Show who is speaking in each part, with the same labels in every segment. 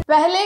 Speaker 1: पहले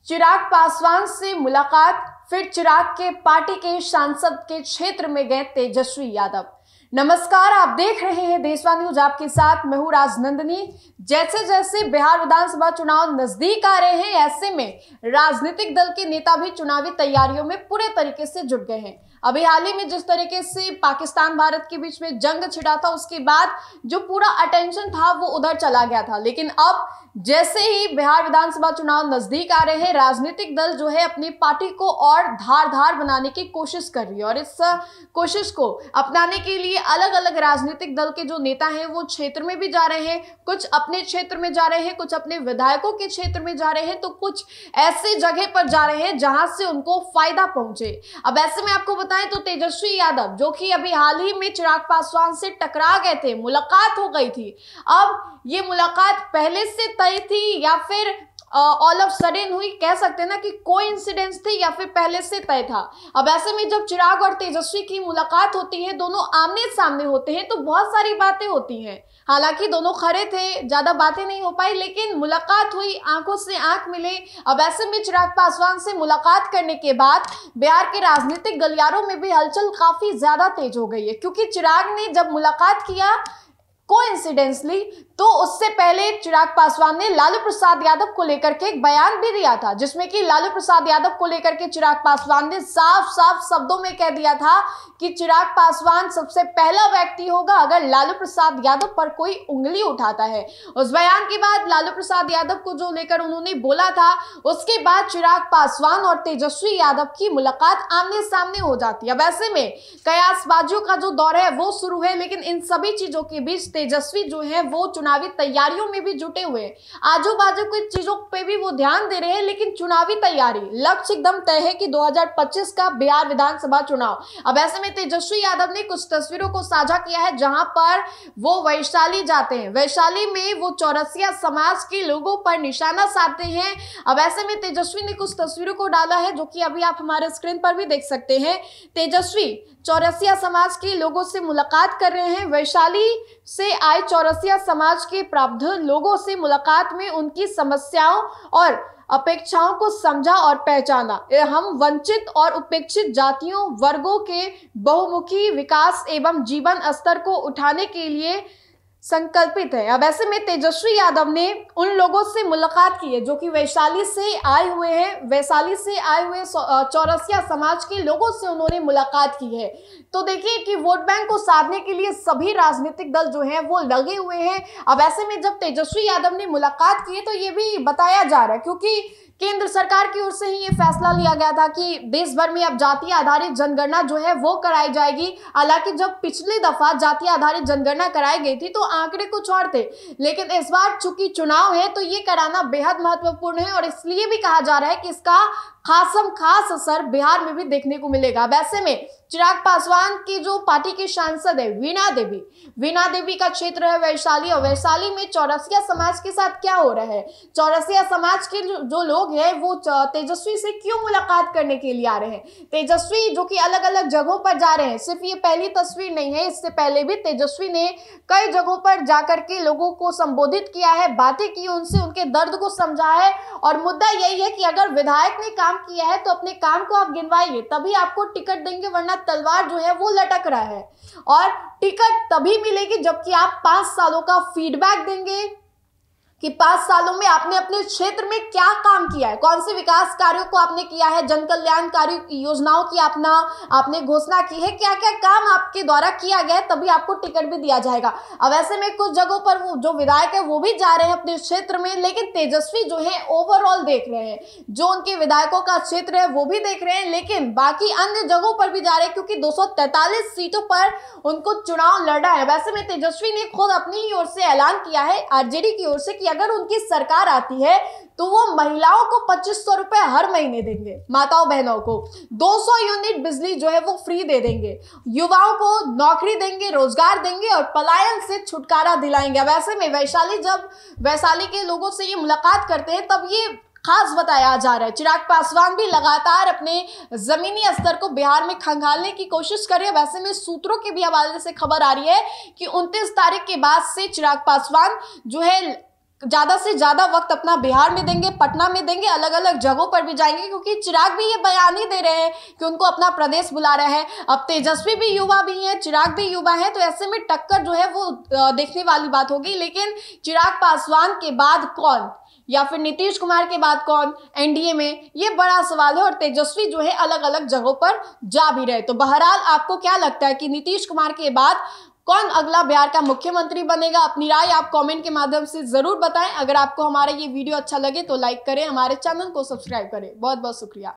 Speaker 1: चिराग पासवान से मुलाकात, फिर चिराग के पार्टी के सांसद के क्षेत्र में गए तेजस्वी यादव। नमस्कार, आप देख रहे हैं देशवा न्यूज, आपके साथ मैं हूं राजनंदिनी। जैसे जैसे बिहार विधानसभा चुनाव नजदीक आ रहे हैं, ऐसे में राजनीतिक दल के नेता भी चुनावी तैयारियों में पूरे तरीके से जुट गए हैं। अभी हाल ही में जिस तरीके से पाकिस्तान भारत के बीच में जंग छिड़ा था, उसके बाद जो पूरा अटेंशन था वो उधर चला गया था। लेकिन अब जैसे ही बिहार विधानसभा चुनाव नजदीक आ रहे हैं, राजनीतिक दल जो है अपनी पार्टी को और धारदार बनाने की कोशिश कर रही है और इस कोशिश को अपनाने के लिए अलग अलग राजनीतिक दल के जो नेता हैं वो क्षेत्र में भी जा रहे हैं। कुछ अपने क्षेत्र में जा रहे हैं, कुछ अपने विधायकों के क्षेत्र में जा रहे हैं, तो कुछ ऐसे जगह पर जा रहे हैं जहां से उनको फायदा पहुंचे। अब ऐसे में आपको बताएं तो तेजस्वी यादव, जो कि अभी हाल ही में चिराग पासवान से टकरा गए थे, मुलाकात हो गई थी। अब ये मुलाकात पहले से तय थी या फिर ऑल ऑफ सडन हुई, कह सकते हैं ना कि कोइंसिडेंस थी या फिर पहले से तय था। अब ऐसे में जब चिराग और तेजस्वी की मुलाकात होती है, दोनों आमने सामने होते हैं, तो बहुत सारी बातें होती हैं। हालांकि दोनों खड़े थे, ज्यादा बातें नहीं हो पाई, लेकिन मुलाकात हुई, आंखों से आंख मिले। अब ऐसे में चिराग पासवान से मुलाकात करने के बाद बिहार के राजनीतिक गलियारों में भी हलचल काफी ज्यादा तेज हो गई है, क्योंकि चिराग ने जब मुलाकात किया कोइंसिडेंसली, तो उससे पहले चिराग पासवान ने लालू प्रसाद यादव को लेकर के एक बयान भी दिया था, जिसमें कि लालू प्रसाद यादव को लेकर के चिराग पासवान ने साफ साफ शब्दों में कह दिया था कि चिराग पासवान सबसे पहला व्यक्ति होगा अगर लालू प्रसाद यादव पर कोई उंगली उठाता है। उस बयान के बाद लालू प्रसाद यादव को जो लेकर उन्होंने बोला था, उसके बाद चिराग पासवान और तेजस्वी यादव की मुलाकात आमने सामने हो जाती है। अब ऐसे में कयासबाजियों का जो दौर है वो शुरू है, लेकिन इन सभी चीजों के बीच तेजस्वी जो है वो चुनावी तैयारियों में भी जुटे हुए हैं। आजू बाजू की चीजों पे भी वो ध्यान दे रहे हैं, लेकिन चुनावी तैयारी, लक्ष्य एकदम तय है कि 2025 का बिहार विधानसभा चुनाव। अब ऐसे में तेजस्वी यादव ने कुछ तस्वीरों को साझा किया है, जहां पर वो वैशाली जाते हैं। वैशाली में वो चौरसिया समाज के लोगों पर निशाना साधते हैं। अब ऐसे में तेजस्वी ने कुछ तस्वीरों को डाला है, जो कि अभी आप हमारे स्क्रीन पर भी देख सकते हैं। तेजस्वी चौरसिया समाज के लोगों से मुलाकात कर रहे हैं। वैशाली से आए चौरसिया समाज के प्रबुद्ध लोगों से मुलाकात में उनकी समस्याओं और अपेक्षाओं को समझा और पहचाना। हम वंचित और उपेक्षित जातियों वर्गों के बहुमुखी विकास एवं जीवन स्तर को उठाने के लिए संकल्पित है। अब ऐसे में तेजस्वी यादव ने उन लोगों से मुलाकात की है जो कि वैशाली से आए हुए हैं। वैशाली से आए हुए चौरसिया समाज के लोगों से उन्होंने मुलाकात की है। तो देखिए कि वोट बैंक को साधने के लिए सभी राजनीतिक दल जो हैं वो लगे हुए हैं। अब ऐसे में जब तेजस्वी यादव ने मुलाकात की है, तो ये भी बताया जा रहा है, क्योंकि केंद्र सरकार की ओर से ही ये फैसला लिया गया था कि देश भर में अब जातीय आधारित जनगणना जो है वो कराई जाएगी। हालांकि जब पिछली दफा जातीय आधारित जनगणना कराई गई थी तो आंकड़े कुछ और थे, लेकिन इस बार चूंकि चुनाव है तो ये कराना बेहद महत्वपूर्ण है और इसलिए भी कहा जा रहा है कि इसका खास असर बिहार में भी देखने को मिलेगा। वैसे में चिराग पासवान की जो पार्टी की सांसद है वीणा देवी का क्षेत्र है वैशाली, और वैशाली में चौरसिया समाज के साथ क्या हो रहा है, चौरसिया समाज के जो लोग हैं वो तेजस्वी से क्यों मुलाकात करने के लिए आ रहे हैं। तेजस्वी जो कि अलग अलग जगहों पर जा रहे हैं, सिर्फ ये पहली तस्वीर नहीं है, इससे पहले भी तेजस्वी ने कई जगहों पर जाकर के लोगों को संबोधित किया है, बातें की उनसे, उनके दर्द को समझा है। और मुद्दा यही है कि अगर विधायक ने काम किया है तो अपने काम को आप गिनवाइए, तभी आपको टिकट देंगे, वरना तलवार जो है वो लटक रहा है। और टिकट तभी मिलेगी जबकि आप 5 सालों का फीडबैक देंगे कि 5 सालों में आपने अपने क्षेत्र में क्या काम किया है, कौन से विकास कार्यों को आपने किया है, जन कल्याणकारी योजनाओं की आपने घोषणा की है, क्या क्या काम आपके द्वारा किया गया है, तभी आपको टिकट भी दिया जाएगा। अब ऐसे में कुछ जगहों पर वो जो विधायक है वो भी जा रहे हैं अपने क्षेत्र में, लेकिन तेजस्वी जो है ओवरऑल देख रहे हैं, जो उनके विधायकों का क्षेत्र है वो भी देख रहे हैं, लेकिन बाकी अन्य जगहों पर भी जा रहे हैं, क्योंकि 243 सीटों पर उनको चुनाव लड़ना है। वैसे में तेजस्वी ने खुद अपनी ही ओर से ऐलान किया है, आरजेडी की ओर से, कि अगर उनकी सरकार आती है तो वो महिलाओं को 2500 रुपए हर महीने देंगे, माताओं बहनों को 200 यूनिट बिजली जो है वो फ्री दे देंगे, युवाओं को नौकरी देंगे, रोजगार देंगे और पलायन से छुटकारा दिलाएंगे। अब ऐसे में जब वैशाली के लोगों से ये मुलाकात करते हैं तब ये खास बताया जा रहा है। चिराग पासवान भी लगातार अपने जमीनी स्तर को बिहार में खंगालने की कोशिश कर रहे हैं। वैसे में सूत्रों के भी हवाले से खबर आ रही है कि 29 तारीख के बाद से चिराग पासवान जो है ज्यादा से ज्यादा वक्त अपना बिहार में देंगे, पटना में देंगे, अलग अलग जगहों पर भी जाएंगे, क्योंकि चिराग भी ये बयान ही दे रहे हैं कि उनको अपना प्रदेश बुला रहा है। अब तेजस्वी भी युवा भी हैं, चिराग भी युवा है, तो ऐसे में टक्कर जो है वो देखने वाली बात होगी। लेकिन चिराग पासवान के बाद कौन, या फिर नीतीश कुमार के बाद कौन एनडीए में, ये बड़ा सवाल है। और तेजस्वी जो है अलग अलग जगहों पर जा भी रहे। तो बहरहाल आपको क्या लगता है कि नीतीश कुमार के बाद कौन अगला बिहार का मुख्यमंत्री बनेगा? अपनी राय आप कमेंट के माध्यम से जरूर बताएं। अगर आपको हमारा ये वीडियो अच्छा लगे तो लाइक करें, हमारे चैनल को सब्सक्राइब करें। बहुत बहुत शुक्रिया।